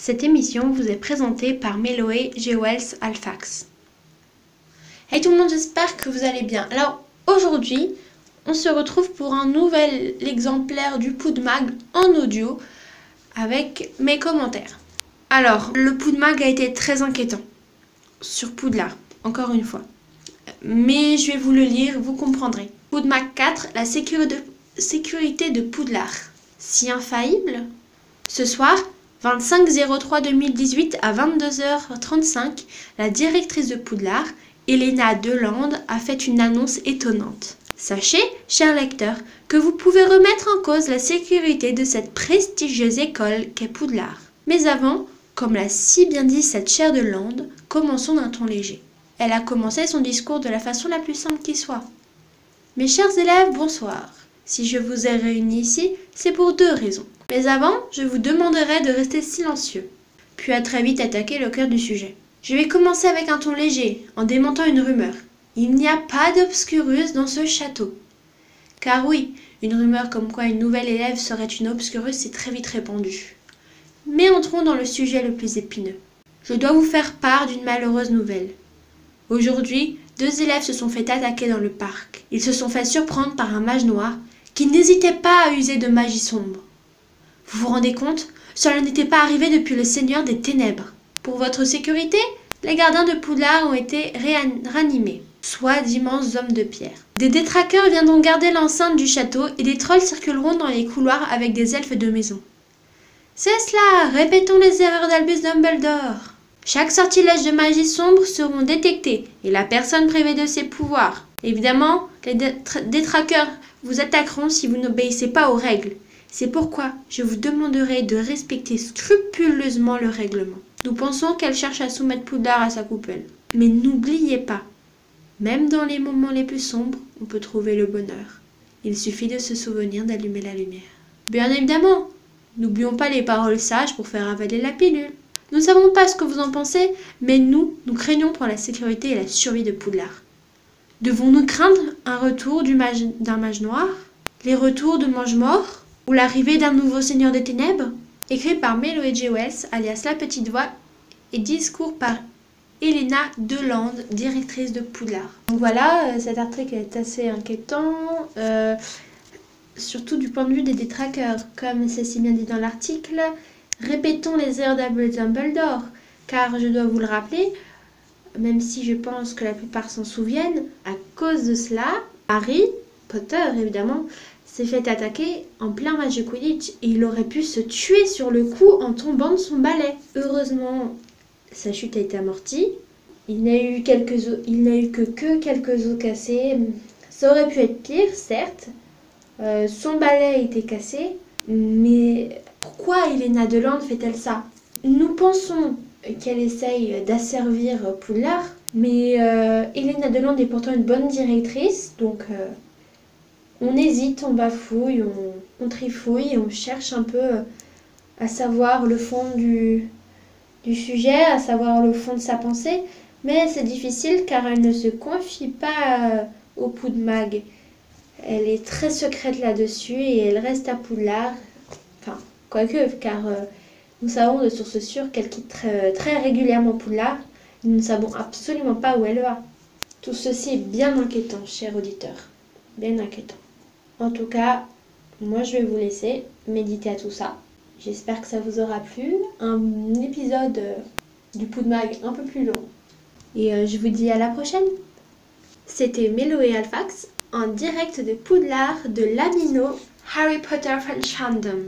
Cette émission vous est présentée par Meloé G. Wells Alphax. Hey tout le monde, j'espère que vous allez bien. Alors aujourd'hui, on se retrouve pour un nouvel exemplaire du Poudmag en audio avec mes commentaires. Alors, le Poudmag a été très inquiétant sur Poudlard, encore une fois. Mais je vais vous le lire, vous comprendrez. Poudmag 4, la sécurité de Poudlard. Si infaillible? Ce soir, 25/03/2018 à 22h35, la directrice de Poudlard, Elena Delande, a fait une annonce étonnante. Sachez, chers lecteurs, que vous pouvez remettre en cause la sécurité de cette prestigieuse école qu'est Poudlard. Mais avant, comme l'a si bien dit cette chère Delande, commençons d'un ton léger. Elle a commencé son discours de la façon la plus simple qui soit. Mes chers élèves, bonsoir. Si je vous ai réunis ici, c'est pour deux raisons. Mais avant, je vous demanderai de rester silencieux, puis à très vite attaquer le cœur du sujet. Je vais commencer avec un ton léger, en démentant une rumeur. Il n'y a pas d'obscurus dans ce château. Car oui, une rumeur comme quoi une nouvelle élève serait une obscurus s'est très vite répandue. Mais entrons dans le sujet le plus épineux. Je dois vous faire part d'une malheureuse nouvelle. Aujourd'hui, 2 élèves se sont fait attaquer dans le parc. Ils se sont fait surprendre par un mage noir qui n'hésitait pas à user de magie sombre. Vous vous rendez compte? Cela n'était pas arrivé depuis le Seigneur des Ténèbres. Pour votre sécurité, les gardiens de Poudlard ont été ranimés, soit d'immenses hommes de pierre. Des détraqueurs viendront garder l'enceinte du château et des trolls circuleront dans les couloirs avec des elfes de maison. C'est cela! Répétons les erreurs d'Albus Dumbledore. Chaque sortilège de magie sombre seront détectés et la personne privée de ses pouvoirs. Évidemment, les détraqueurs vous attaqueront si vous n'obéissez pas aux règles. C'est pourquoi je vous demanderai de respecter scrupuleusement le règlement. Nous pensons qu'elle cherche à soumettre Poudlard à sa coupole. Mais n'oubliez pas, même dans les moments les plus sombres, on peut trouver le bonheur. Il suffit de se souvenir d'allumer la lumière. Bien évidemment, n'oublions pas les paroles sages pour faire avaler la pilule. Nous ne savons pas ce que vous en pensez, mais nous craignons pour la sécurité et la survie de Poudlard. Devons-nous craindre un retour d'un mage noir? Les retours de mange-morts? Ou l'arrivée d'un nouveau Seigneur des Ténèbres? Écrit par Meloé G. Wells, alias La Petite Voix, et discours par Elena Delande, directrice de Poudlard. Donc voilà, cet article est assez inquiétant, surtout du point de vue des détraqueurs. Comme c'est si bien dit dans l'article, répétons les erreurs d'Albus Dumbledore, car je dois vous le rappeler, même si je pense que la plupart s'en souviennent, à cause de cela, Harry Potter évidemment, s'est fait attaquer en plein match de Quidditch et il aurait pu se tuer sur le coup en tombant de son balai. Heureusement, sa chute a été amortie. Il n'a eu que quelques os cassés. Ça aurait pu être pire, certes. Son balai a été cassé. Mais pourquoi Elena Delande fait-elle ça? Nous pensons qu'elle essaye d'asservir Poudlard, mais Elena Delande est pourtant une bonne directrice, donc on hésite, on bafouille, on trifouille et on cherche un peu à savoir le fond du sujet, à savoir le fond de sa pensée. Mais c'est difficile car elle ne se confie pas au Poudmag. Elle est très secrète là-dessus et elle reste à Poudlard. Enfin, quoique, car nous savons de sources sûres qu'elle quitte très régulièrement Poudlard. Nous ne savons absolument pas où elle va. Tout ceci est bien inquiétant, cher auditeur. Bien inquiétant. En tout cas, moi je vais vous laisser méditer à tout ça. J'espère que ça vous aura plu. Un épisode du Poudmag un peu plus long. Et je vous dis à la prochaine. C'était Meloé Alphax en direct de Poudlard de l'Amino Harry Potter Fandom.